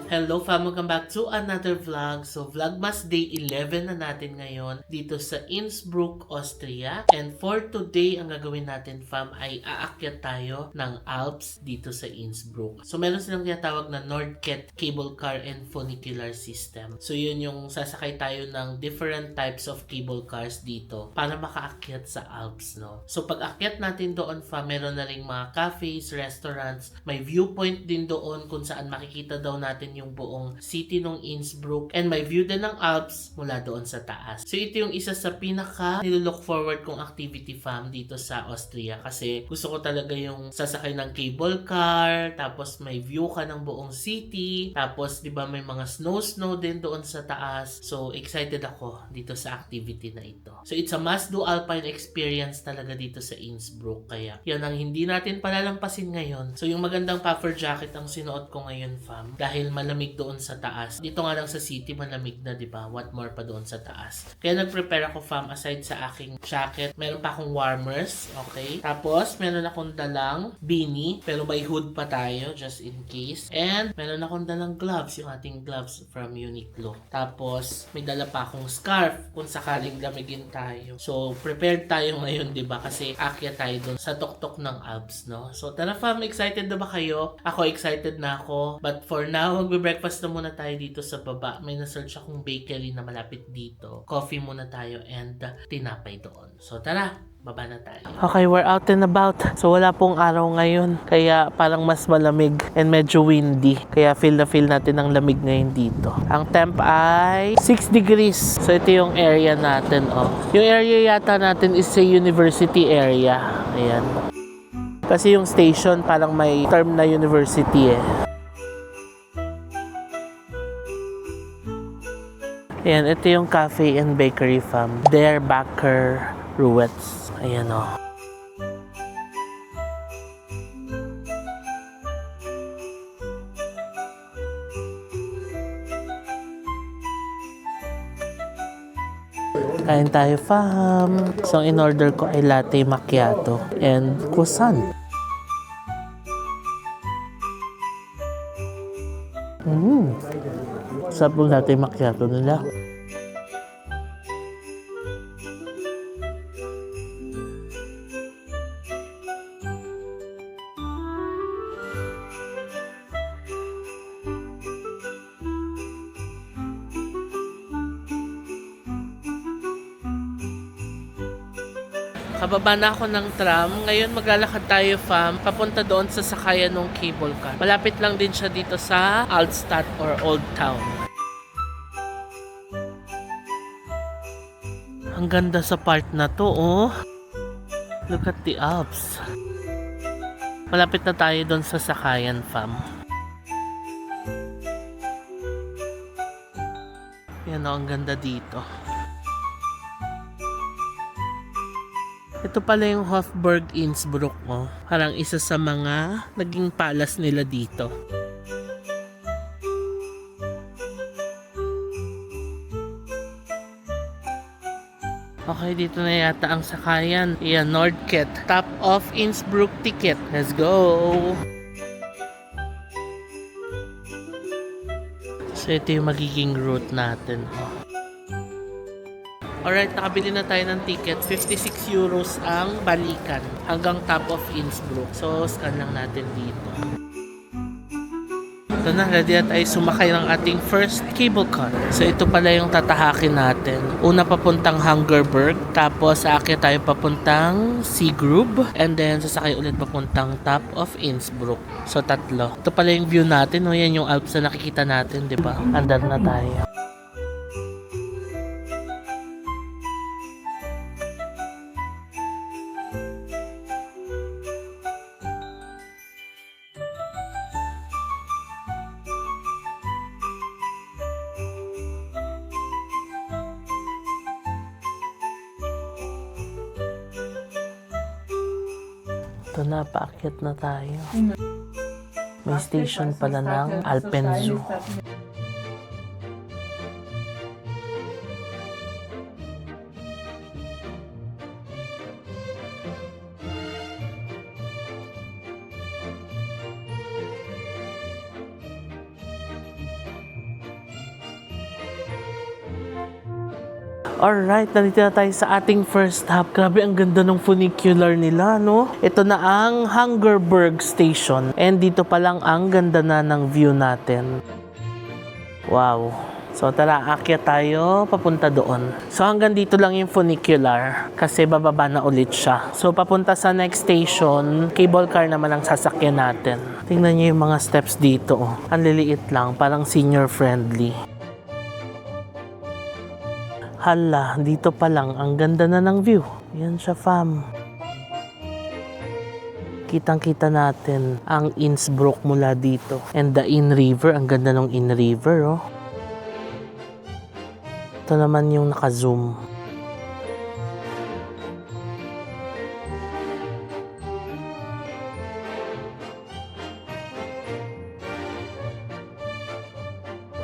Hello fam, welcome back to another vlog. So Vlogmas Day 11 na natin ngayon dito sa Innsbruck, Austria. And for today, ang gagawin natin fam ay aakyat tayo ng Alps dito sa Innsbruck. So meron silang tinatawag na Nordket Cable Car and Funicular System. So yun yung sasakay tayo ng different types of cable cars dito para makaakyat sa Alps, no? So pag akyat natin doon fam, meron na ring mga cafes, restaurants, may viewpoint din doon kung saan makikita daw natin yung buong city ng Innsbruck, and may view din ng Alps mula doon sa taas. So ito yung isa sa pinaka nilook forward kong activity fam dito sa Austria, kasi gusto ko talaga yung sasakay ng cable car, tapos may view ka ng buong city, tapos di ba may mga snow din doon sa taas. So excited ako dito sa activity na ito. So it's a must do alpine experience talaga dito sa Innsbruck, kaya yan ang hindi natin palalampasin ngayon. So yung magandang puffer jacket ang sinuot ko ngayon fam, dahil malamig doon sa taas. Dito nga lang sa city malamig na, di ba? What more pa doon sa taas. Kaya nag-prepare ako fam, aside sa aking jacket, meron pa akong warmers, okay? Tapos meron akong dalang beanie, pero may hood pa tayo just in case. And meron akong dalang gloves, yung ating gloves from Uniqlo. Tapos may dala pa akong scarf kung sakaling lamigin tayo. So prepared tayo ngayon, di ba? Kasi akyat tayo doon sa tuktok ng Alps, no? So tara fam, excited na ba kayo? Ako excited na ako. But for now, magbe-breakfast na muna tayo dito sa baba. May na-search akong bakery na malapit dito. Coffee muna tayo and tinapay doon. So tara, baba na tayo. Okay, we're out and about. So wala pong araw ngayon, kaya parang mas malamig and medyo windy. Kaya feel na feel natin ang lamig ngayon dito. Ang temp ay 6 degrees. So ito yung area natin, oh. Yung area yata natin is sa university area. Ayan. Kasi yung station parang may term na university eh. Ayan, ito yung cafe and bakery fam. Der Backer Ruets. Ayan o. Kain tayo fam. So ang in-order ko ay latte macchiato and croissant. Sarap yung latte macchiato nila. Kababa na ako ng tram. Ngayon maglalakad tayo fam, papunta doon sa sakayan ng cable car. Malapit lang din siya dito sa Altstadt or Old Town. Ang ganda sa part na to, oh. Look at the Alps. Malapit na tayo doon sa sakayan fam. Yan o, ang ganda dito. Ito pala yung Hofburg Innsbruck, oh. Parang isa sa mga naging palace nila dito. Okay, dito na yata ang sakayan. Ayan, Nordket. Top of Innsbruck ticket. Let's go! So ito yung magiging route natin, oh. Alright, nakabili na tayo ng ticket. 56 euros ang balikan hanggang top of Innsbruck. So, scan lang natin dito. Ito na, ready na tayo sumakay ng ating first cable car. So, ito pala yung tatahakin natin. Una papuntang Hungerberg, tapos aakyat tayo papuntang Seagrove, and then sasakay ulit papuntang top of Innsbruck. So, tatlo. Ito pala yung view natin. O, yan yung Alps na nakikita natin, di ba? Andar na tayo. Ito na, paakyat na tayo. May station pala ng Alpenzoo. Alright, nandito na tayo sa ating first stop. Grabe, ang ganda ng funicular nila, no? Ito na ang Hungerberg Station. And dito pa lang ang ganda na ng view natin. Wow. So tara, aakyat tayo papunta doon. So hanggang dito lang yung funicular kasi bababa na ulit siya. So papunta sa next station, cable car naman ang sasakyan natin. Tingnan niyo yung mga steps dito. Oh. Ang liliit lang, parang senior friendly. Hala, dito pa lang, ang ganda na ng view. Yan siya, fam. Kitang-kita natin ang Innsbruck mula dito. And the Inn River, ang ganda ng Inn River, oh. Ito naman yung naka-zoom.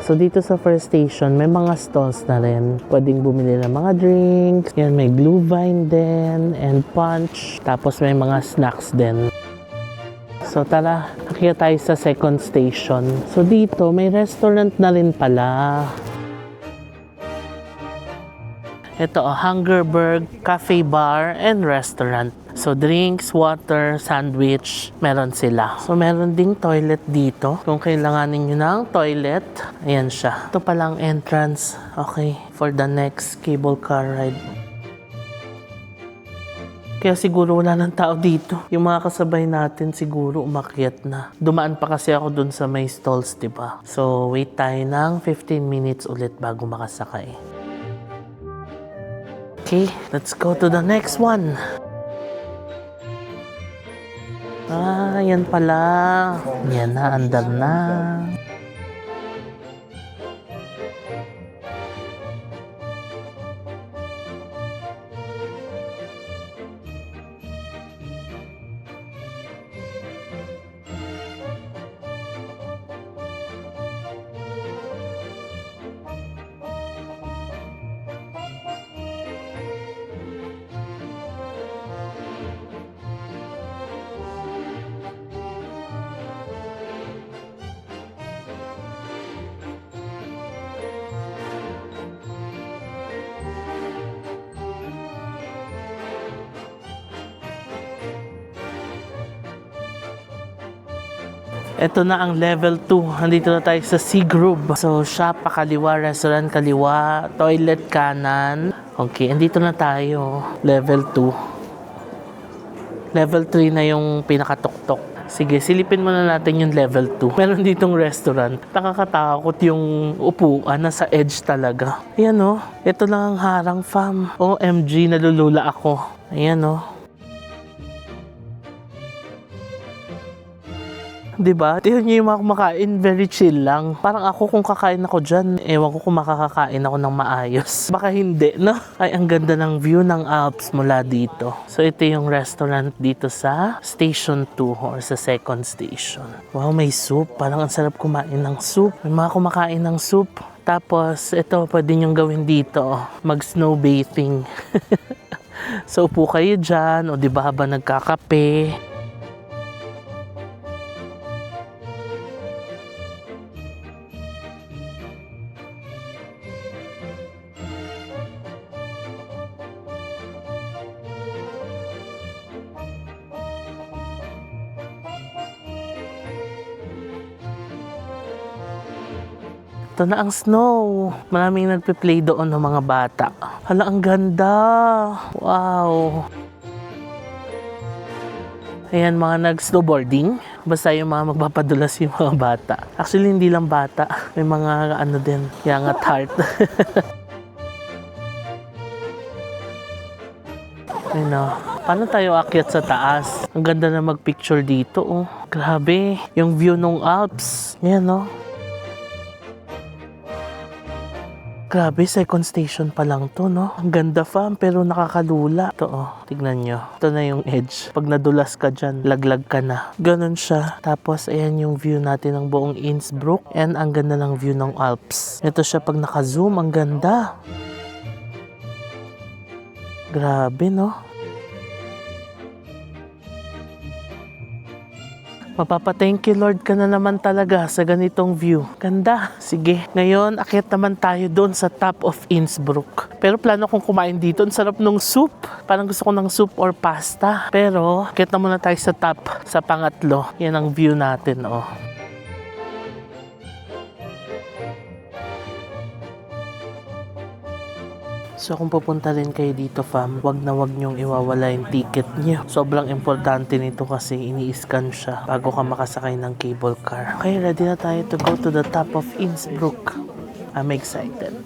So dito sa first station, may mga stalls na rin. Pwedeng bumili ng mga drinks. Yan, may Glühwein din and punch. Tapos may mga snacks din. So tara, nakita tayo sa second station. So dito, may restaurant na rin pala. Ito, Hungerberg Cafe Bar and Restaurant. So, drinks, water, sandwich, meron sila. So, meron ding toilet dito. Kung kailanganin nyo ng toilet, ayan siya. Ito palang entrance, okay, for the next cable car ride. Kaya siguro wala ng tao dito. Yung mga kasabay natin siguro umakyat na. Dumaan pa kasi ako dun sa may stalls, diba? So, wait tayo ng 15 minutes ulit bago makasakay. Okay, let's go to the next one. Ah, yan pala. Yan na, andar na. Ito na ang level 2. Nandito na tayo sa Sea Group. So, shop pakaliwa, restaurant kaliwa, toilet kanan. Okay, andito na tayo. Level 2. Level 3 na yung pinakatuktok. Sige, silipin muna natin yung level 2. Meron ditong restaurant. Nakakatakot yung upuan, nasa edge talaga. Ayan o. Ito lang ang harang, fam. OMG, nalulula ako. Ayan o. Diba? Tignan niyo yung mga kumakain, very chill lang. Parang ako kung kakain ako dyan, ewan ko kung makakakain ako ng maayos. Baka hindi, no? Ay, ang ganda ng view ng Alps mula dito. So, ito yung restaurant dito sa Station 2 or sa second station. Wow, may soup. Parang ang sarap kumain ng soup. May mga kumakain ng soup. Tapos, ito, pwede niyong gawin dito. Mag-snow bathing. So, upo kayo dyan, o diba habang nagkakape. Ito na ang snow. Maraming nagpe-play doon ng mga bata. Hala, ang ganda. Wow. Ayan, mga nag-snowboarding. Basta yung mga magpapadulas yung mga bata. Actually, hindi lang bata. May mga ano din, young at heart. Ayun, paano tayo akyat sa taas? Ang ganda na mag-picture dito, oh. Grabe, yung view ng Alps. Ayan, oh. Grabe, second station pa lang to, no? Ang ganda, fam, pero nakakalula. Ito, oh, tignan nyo. Ito na yung edge. Pag nadulas ka dyan, laglag ka na. Ganon siya. Tapos, ayan yung view natin ng buong Innsbruck. And ang ganda ng view ng Alps. Ito siya pag naka-zoom, ang ganda. Grabe, no? Mapapa-thank you Lord ka na naman talaga sa ganitong view. Ganda. Sige, ngayon akyat naman tayo doon sa top of Innsbruck. Pero plano kong kumain dito. Ang sarap ng soup. Parang gusto ko ng soup or pasta. Pero akyat na muna tayo sa top, sa pangatlo. Yan ang view natin, oh. So kung pupunta rin kayo dito fam, wag na wag nyong iwawala yung ticket nyo. Sobrang importante nito kasi ini-scan siya bago ka makasakay ng cable car. Okay, ready na tayo to go to the top of Innsbruck. I'm excited.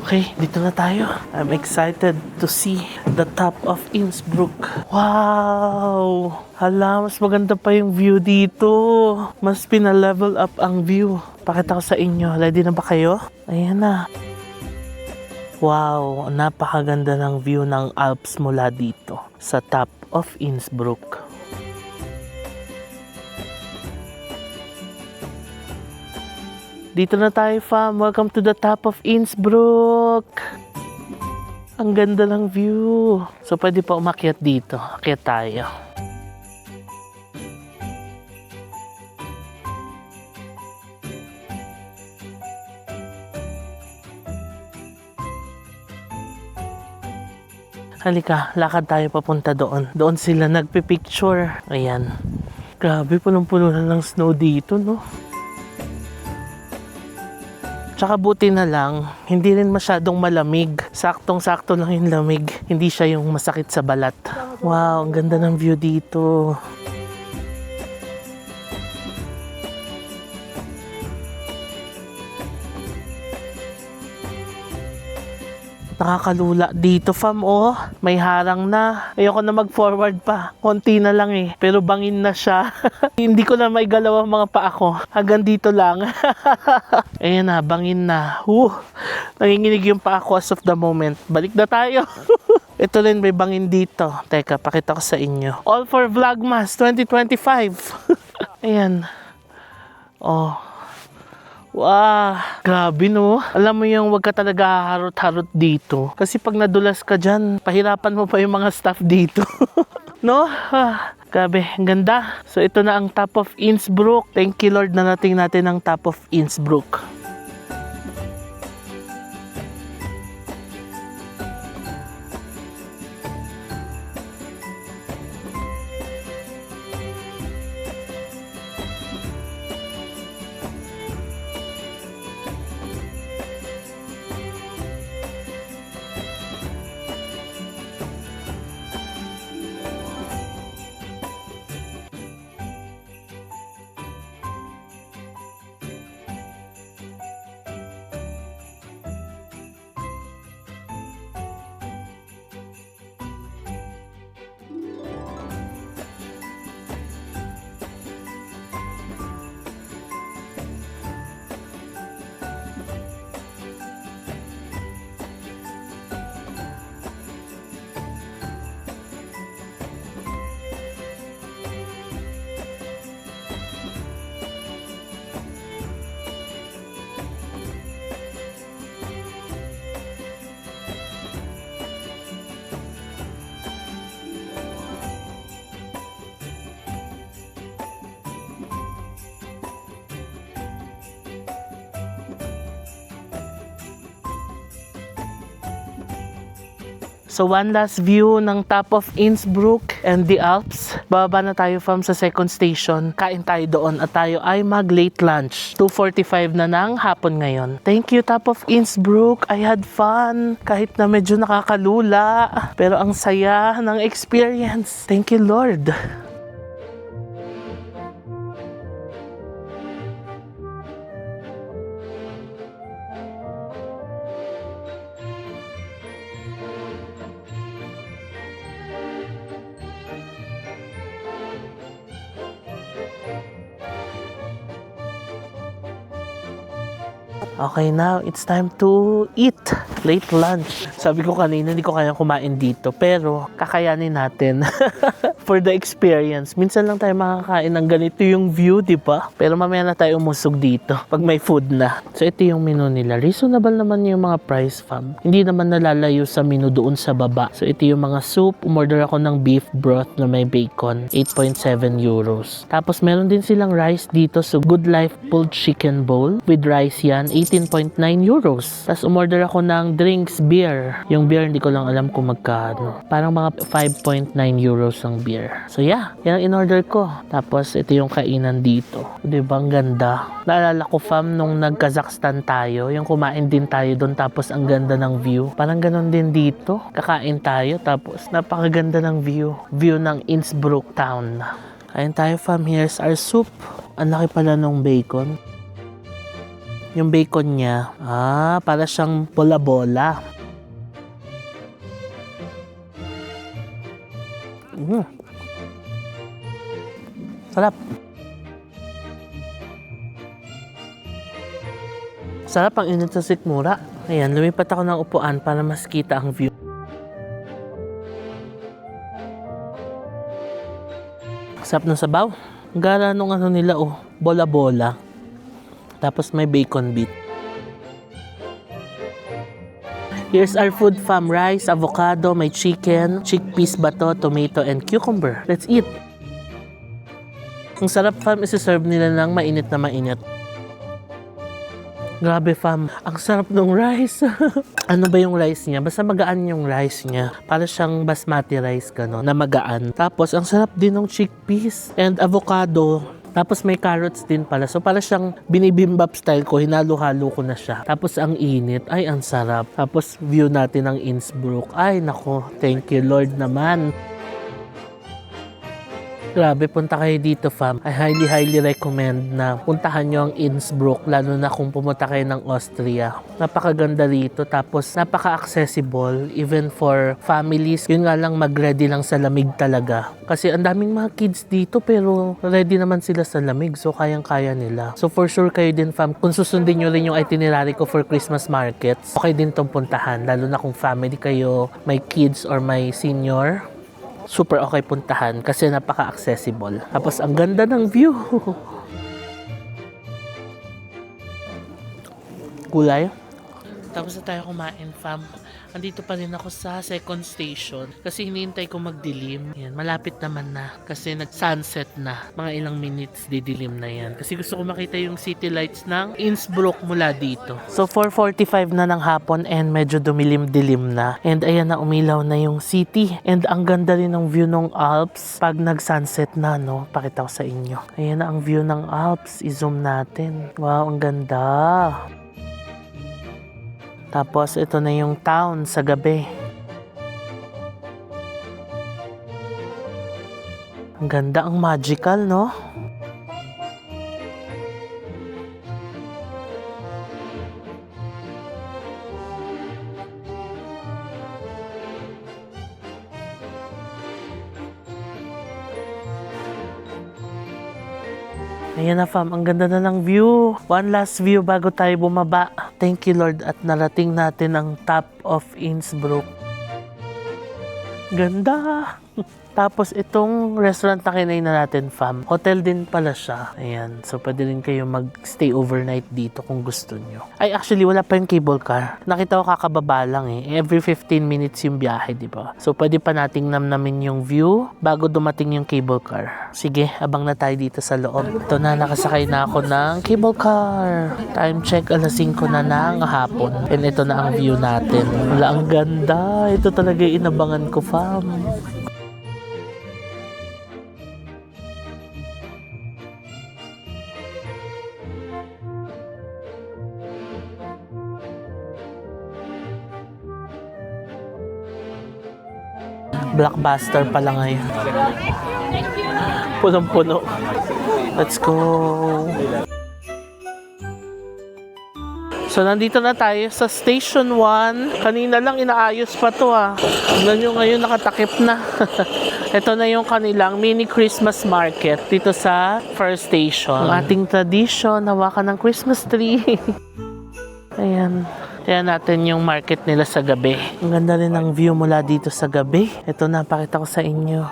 Okay, dito na tayo. I'm excited to see the top of Innsbruck. Wow! Hala, mas maganda pa yung view dito. Mas pina-level up ang view. Pakita ko sa inyo. Ready na ba kayo? Ayan na. Wow, napakaganda ng view ng Alps mula dito sa top of Innsbruck. Dito na tayo fam. Welcome to the top of Innsbruck. Ang ganda ng view. So pwede pa umakyat dito. Akyat tayo. Halika, lakad tayo papunta doon. Doon sila nagpipicture. Ayan. Grabe, punong-puno na ng snow dito, no? Tsaka buti na lang, hindi rin masyadong malamig. Saktong-sakto lang yung lamig. Hindi siya yung masakit sa balat. Wow, ang ganda ng view dito. Nakakalula dito fam, oh. May harang na. Ayoko na mag-forward pa. Konti na lang eh. Pero bangin na siya. Hindi ko na may galaw ang mga paa ko. Hanggang dito lang. Ayan na, bangin na. Nanginginig yung paa ko as of the moment. Balik na tayo. Ito rin may bangin dito. Teka, pakita ko sa inyo. All for Vlogmas 2025. Ayan. Oh. Wow, grabe no. Alam mo yung wag ka talaga harot-harot dito. Kasi pag nadulas ka dyan, pahirapan mo pa yung mga staff dito. No? Grabe, ang ganda. So ito na ang top of Innsbruck. Thank you Lord na nating natin ang top of Innsbruck. So one last view ng top of Innsbruck and the Alps. Bababa na tayo from sa second station. Kain tayo doon at tayo ay mag-late lunch. 2:45 na ng hapon ngayon. Thank you top of Innsbruck. I had fun. Kahit na medyo nakakalula. Pero ang saya ng experience. Thank you Lord. Okay, now it's time to eat. late lunch. Sabi ko kanina, hindi ko kayang kumain dito. Pero, kakayanin natin. For the experience. Minsan lang tayo makakain ng ganito yung view, di ba? Pero mamaya na tayo umusog dito pag may food na. So, ito yung menu nila. Reasonable naman yung mga price, fam. Hindi naman nalalayo sa menu doon sa baba. So, ito yung mga soup. Umorder ako ng beef broth na may bacon. 8.7 euros. Tapos, meron din silang rice dito. So, Good Life pulled chicken bowl. With rice yan, 18.9 euros. Tapos, umorder ako ng drinks, beer. Yung beer, hindi ko lang alam kung magkano. Parang mga 5.9 euros ang beer. So yeah, yan ang in-order ko. Tapos ito yung kainan dito. Diba ang ganda? Naalala ko fam nung nag-Kazakhstan tayo, yung kumain din tayo doon tapos ang ganda ng view. Parang ganon din dito. Kakain tayo tapos napakaganda ng view. View ng Innsbruck town. Kain tayo fam. Here's our soup. Ang laki pala ng bacon. Yung bacon niya, para siyang bola-bola. Sarap. Sarap ang init sa sikmura. Ayan, lumipat ako ng upuan para mas kita ang view. Sarap ng sabaw. Gara nung ano nila, bola-bola. Tapos may bacon bit. Here's our food fam. Rice, avocado, may chicken, chickpeas ba to, tomato, and cucumber. Let's eat. Ang sarap fam, isi-serve nila ng mainit na mainit. Grabe fam, ang sarap ng rice. Ano ba yung rice niya? Basta magaan yung rice niya. Para siyang basmati rice gano'n, na magaan. Tapos ang sarap din ng chickpeas and avocado. Tapos may carrots din pala. So para siyang binibimbap style ko, hinalo-halo ko na siya. Tapos ang init, ay ang sarap. Tapos view natin ng Innsbruck. Ay nako, thank you Lord naman. Grabe, punta kayo dito fam. I highly recommend na puntahan nyo ang Innsbruck, lalo na kung pumunta kayo ng Austria. Napakaganda dito, tapos napaka-accessible even for families. Yun nga lang, mag-ready lang sa lamig talaga. Kasi ang daming mga kids dito pero ready naman sila sa lamig, so kayang-kaya nila. So for sure kayo din fam, kung susundin nyo rin yung itinerary ko for Christmas markets, okay din tong puntahan, lalo na kung family kayo, may kids or may senior. Super okay puntahan kasi napaka-accessible. Tapos ang ganda ng view. Kulay. Tapos na tayo kumain fam. Andito pa rin ako sa second station kasi hinihintay ko magdilim. Yan, malapit naman na kasi nag-sunset na. Mga ilang minutes didilim na yan. Kasi gusto ko makita yung city lights ng Innsbruck mula dito. So 4:45 na ng hapon and medyo dumilim-dilim na. And ayan na, umilaw na yung city. And ang ganda rin ng view ng Alps pag nag-sunset na, no? Pakita ko sa inyo. Ayan na ang view ng Alps. I-zoom natin. Wow, ang ganda. Tapos ito na yung town sa gabi. Ang ganda, ang magical, no? Ayan na fam, ang ganda na ng view. One last view bago tayo bumaba. Thank you Lord at narating natin ang top of Innsbruck. Ganda! Tapos itong restaurant na kinain na natin fam, hotel din pala siya. Ayan, so pwede rin kayo mag-stay overnight dito kung gusto nyo. Ay actually wala pa yung cable car. Nakita ko kakababa lang Every 15 minutes yung biyahe, di ba? So pwede pa nating namnamin yung view bago dumating yung cable car. Sige, abang na tayo dito sa loob. Ito na, nakasakay na ako ng cable car. Time check, 5:00 na ng hapon. And ito na ang view natin. Wala, ang ganda. Ito talaga yung inabangan ko fam. Blockbuster pala ngayon. Punong-puno. Let's go. So, nandito na tayo sa Station 1. Kanina lang inaayos pa to Tignan nyo ngayon, nakatakip na. Ito na yung kanilang mini Christmas market dito sa first station. Ang ating tradition, hawakan ng Christmas tree. Ayan. Tingnan natin yung market nila sa gabi. Ang ganda rin ng view mula dito sa gabi. Ito na, pakita ko sa inyo.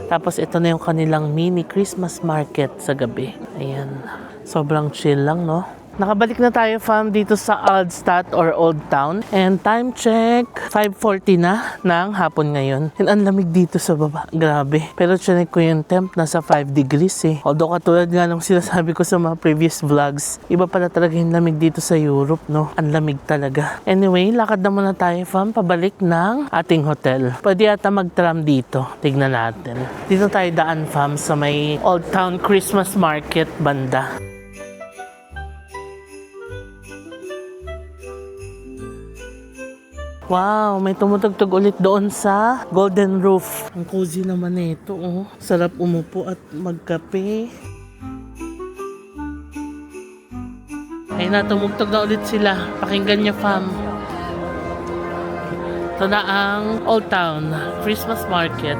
Tapos ito na yung kanilang mini Christmas market sa gabi. Ayan. Sobrang chill lang, no? Nakabalik na tayo, fam, dito sa Altstadt or Old Town. And time check, 5:40 na ng hapon ngayon. And ang lamig dito sa baba. Grabe. Pero check ko yung temp, nasa 5 degrees eh. Although katulad nga nung sinasabi ko sa mga previous vlogs, iba pala talaga yung lamig dito sa Europe, no? Ang lamig talaga. Anyway, lakad na muna tayo, fam, pabalik ng ating hotel. Pwede ata mag-tram dito. Tignan natin. Dito tayo daan, fam, sa may Old Town Christmas Market banda. Wow, may tumutugtog ulit doon sa Golden Roof. Ang cozy naman nito, oh. Sarap umupo at magkape. Ay na, tumugtog na ulit sila. Pakinggan niyo, fam. Ito na ang Old Town Christmas Market.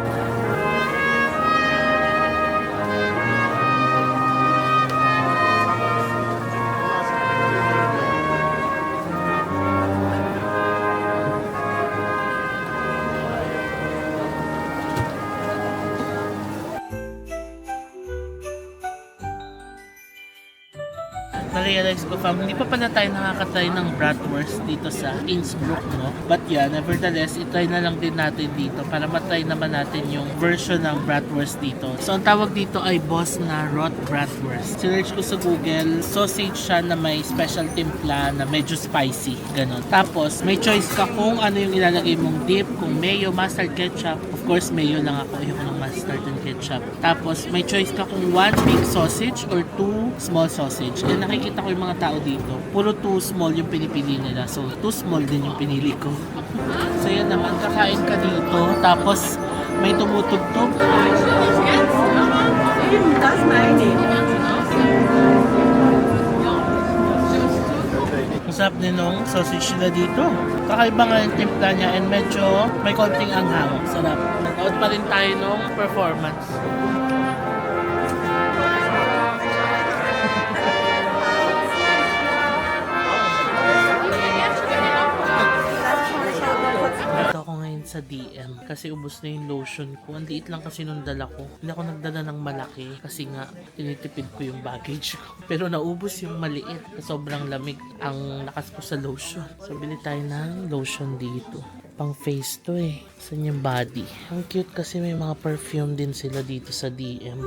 Na-realize ko, fam, hindi pa pala tayo nakakatry ng bratwurst dito sa Innsbruck, no? But yeah, nevertheless, itry na lang din natin dito para matry naman natin yung version ng bratwurst dito. So, ang tawag dito ay Boss na Rot Bratwurst. Sinearch ko sa Google, sausage siya na may special timpla na medyo spicy, ganun. Tapos, may choice ka kung ano yung ilalagay mong dip, kung mayo, mustard, ketchup. Of course, mayo lang ako, ayoko ng mustard and ketchup. Tapos, may choice ka kung 1 big sausage or 2 small sausage. And nakikita ko yung mga tao dito, puro 2 small yung pinipili nila. So, 2 small din yung pinili ko. So, yan naman, kakain ka dito. Tapos, may tumutugtog. Ang sarap din nung sausage nila dito. Kakaiba nga yung timpla niya and medyo may konting anghang. Sarap. Nanood pa rin tayo nung performance. Ito ako ngayon sa DM kasi ubos na yung lotion ko. Ang liit lang kasi nung dala ko. Hindi ako nagdala ng malaki kasi nga tinitipid ko yung baggage ko. Pero naubos yung maliit. Sobrang lamig ang lakas ko sa lotion. So bili tayo ng lotion dito. Pang face to eh. Saan yung body? Ang cute kasi may mga perfume din sila dito sa DM.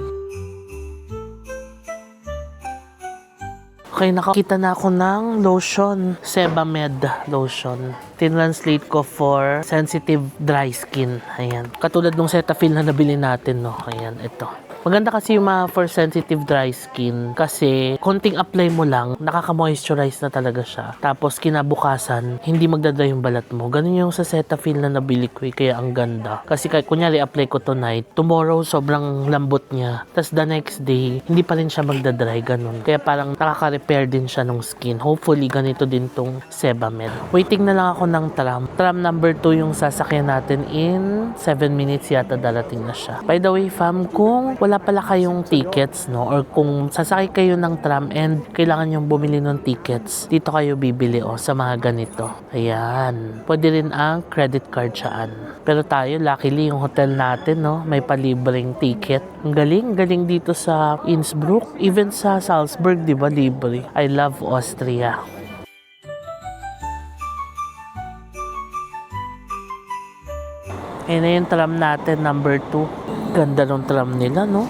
Okay, nakakita na ako ng lotion. Sebamed lotion. Tinranslate ko for sensitive dry skin. Ayan. Katulad nung Cetaphil na nabili natin, no? Ayan, ito. Maganda kasi yung mga for sensitive dry skin kasi konting apply mo lang, nakaka-moisturize na talaga siya. Tapos kinabukasan, hindi magdadry yung balat mo. Ganun yung sa Cetaphil na nabili ko kaya ang ganda. Kasi kahit kunyari apply ko tonight, tomorrow sobrang lambot niya. Tapos the next day, hindi pa rin siya magdadry, ganun. Kaya parang nakaka-repair din siya ng skin. Hopefully, ganito din tong Sebamed. Waiting na lang ako ng tram. Tram number 2 yung sasakyan natin in 7 minutes yata darating na siya. By the way, fam, kung wala pala kayong tickets, no? Or kung sasakay kayo ng tram and kailangan yung bumili ng tickets, dito kayo bibili, sa mga ganito. Ayan. Pwede rin ang credit card siyaan. Pero tayo, luckily, yung hotel natin, no? May palibreng ticket. Ang galing dito sa Innsbruck. Even sa Salzburg, di ba, libre. I love Austria. Ayan na yung tram natin, number 2. Ganda ng tram nila, no?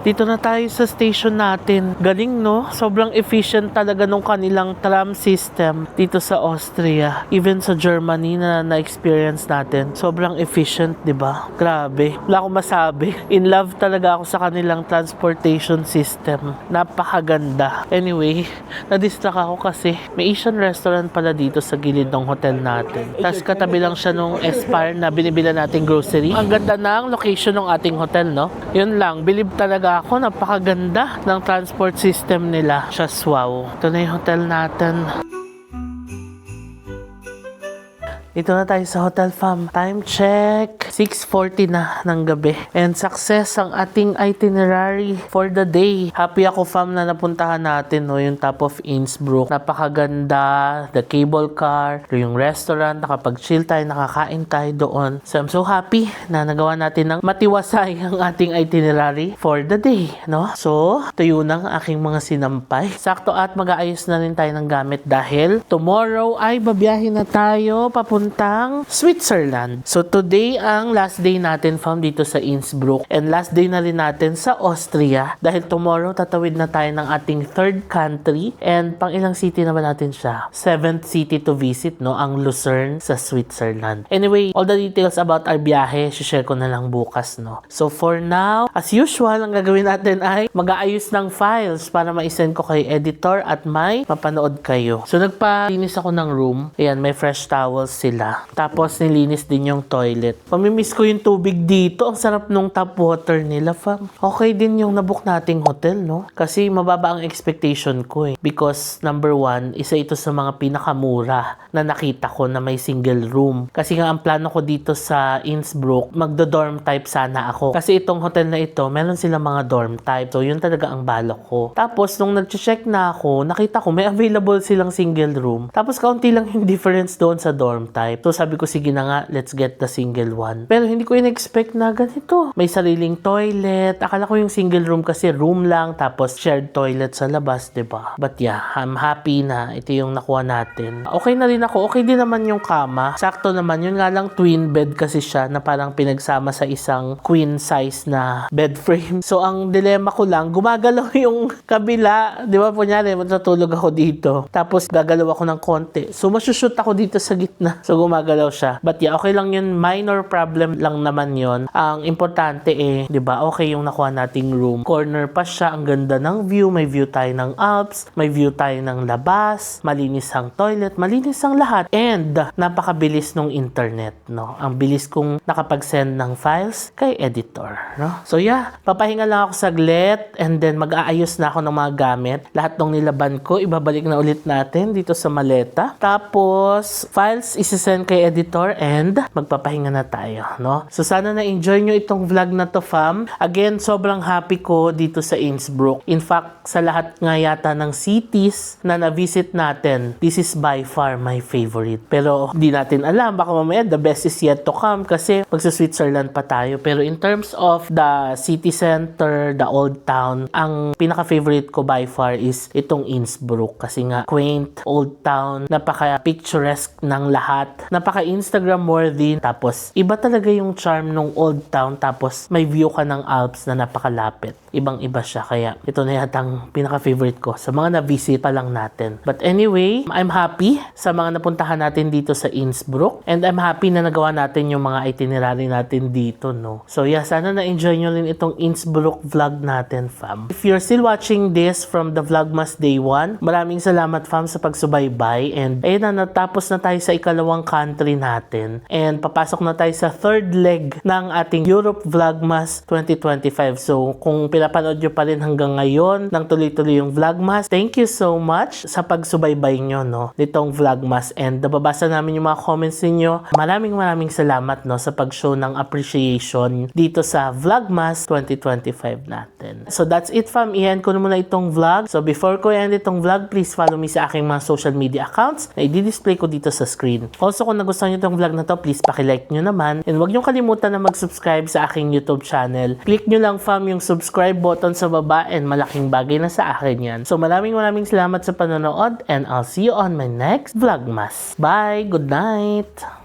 Dito na tayo sa station natin. Galing, no? Sobrang efficient talaga nung kanilang tram system dito sa Austria. Even sa Germany na na-experience natin. Sobrang efficient, di ba? Grabe. Wala akong masabi. In love talaga ako sa kanilang transportation system. Napakaganda. Anyway, na-distract ako kasi may Asian restaurant pala dito sa gilid ng hotel natin. Tapos katabi lang siya nung Espar na binibila nating grocery. Ang ganda ng location ng ating hotel, no? Yun lang. Bilib talaga ako, napakaganda ng transport system nila. Just wow. Ito na yung hotel natin. Dito na tayo sa hotel, fam. Time check. 6:40 na ng gabi. And success ang ating itinerary for the day. Happy ako fam na napuntahan natin, no, yung Top of Innsbruck. Napakaganda, the cable car, yung restaurant, nakapag-chill tayo, nakakain tayo doon. So I'm so happy na nagawa natin ng matiwasay ang ating itinerary for the day, no? So, tuyo ng aking mga sinampay. Sakto at mag-aayos na rin tayo ng gamit dahil tomorrow ay babiyahin na tayo papuntang Switzerland. So, today ang last day natin fam dito sa Innsbruck and last day na rin natin sa Austria dahil tomorrow tatawid na tayo ng ating third country and pang ilang city na ba natin siya? 7th city to visit, no? Ang Lucerne sa Switzerland. Anyway, all the details about our biyahe, share ko na lang bukas, no? So, for now, as usual, ang gagawin natin ay mag-aayos ng files para ma-send ko kay editor at may mapanood kayo. So, nagpalinis ako ng room. Ayan, may fresh towels sila. Tapos, nilinis din yung toilet. Pamimiss ko yung tubig dito. Ang sarap nung tap water nila, fam. Okay din yung nabook nating hotel, no? Kasi mababa ang expectation ko, eh. Because, number one, isa ito sa mga pinakamura na nakita ko na may single room. Kasi nga, ang plano ko dito sa Innsbruck, magdo-dorm type sana ako. Kasi itong hotel na ito, meron silang mga dorm type. So, yun talaga ang balok ko. Tapos, nung nag-check na ako, nakita ko may available silang single room. Tapos, kaunti lang yung difference doon sa dorm type. So, sabi ko, sige na nga, let's get the single one. Pero, hindi ko in-expect na ganito. May sariling toilet. Akala ko yung single room kasi room lang, tapos shared toilet sa labas, diba? But yeah, I'm happy na ito yung nakuha natin. Okay na rin ako. Okay din naman yung kama. Sakto naman. Yun nga lang, twin bed kasi siya na parang pinagsama sa isang queen size na bed frame. So, ang dilema ko lang, gumagalaw yung kabila. Di ba, kunyari, matutulog ako dito. Tapos, gagalaw ako ng konti. So, masushoot ako dito sa gitna. So, gumagalaw siya. But yeah, okay lang yun. Minor problem lang naman yun. Ang importante di ba, okay yung nakuha nating room. Corner pa siya. Ang ganda ng view. May view tayo ng Alps. May view tayo ng labas. Malinis ang toilet. Malinis ang lahat. And, napakabilis nung internet, no? Ang bilis kong nakapag-send ng files kay editor, no? So yeah, papahinga lang ako saglit and then mag-aayos na ako ng mga gamit. Lahat ng nilaban ko, ibabalik na ulit natin dito sa maleta. Tapos, files isisend kay editor and magpapahinga na tayo, no? So sana na-enjoy nyo itong vlog na to, fam. Again, sobrang happy ko dito sa Innsbruck. In fact, sa lahat nga yata ng cities na na-visit natin, this is by far my favorite. Pero, di natin alam, baka mamaya the best is yet to come kasi magsa-Switzerland pa tayo. Pero in terms of the city center, the old town, ang pinaka-favorite ko by far is itong Innsbruck. Kasi nga, quaint, old town, napaka-picturesque ng lahat, napaka-Instagram worthy, tapos iba talaga yung charm ng old town, tapos may view ka ng Alps na napakalapit. Ibang-iba siya, kaya ito na yatang pinaka-favorite ko sa mga na-visit pa lang natin. But anyway, I'm happy sa mga napuntahan natin dito sa Innsbruck and I'm happy na nagawa natin yung mga itinerary natin dito, no? So yeah, sana na-enjoy nyo rin itong Innsbruck vlog natin, fam. If you're still watching this from the Vlogmas Day 1, maraming salamat, fam, sa pagsubaybay and ayun na, natapos na tayo sa ikalawang country natin and papasok na tayo sa third leg ng ating Europe Vlogmas 2025. So kung pinapanood nyo pa rin hanggang ngayon ng tuloy-tuloy yung Vlogmas, thank you so much sa pagsubaybay nyo, no, nitong Vlogmas and nababasa namin yung mga comments ninyo. Maraming salamat, no, sa pag-show ng appreciation dito sa Vlogmas 2025 natin. So that's it, fam. I-end ko na muna itong vlog. So before ko i-end itong vlog, please follow me sa aking mga social media accounts na i-display ko dito sa screen. Also, kung nagustuhan nyo itong vlog na to, please pakilike nyo naman and huwag nyo kalimutan na mag-subscribe sa aking YouTube channel. Click nyo lang, fam, yung subscribe button sa baba and malaking bagay na sa akin yan. So maraming salamat sa panonood and I'll see you on my next Vlogmas. Bye! Good night!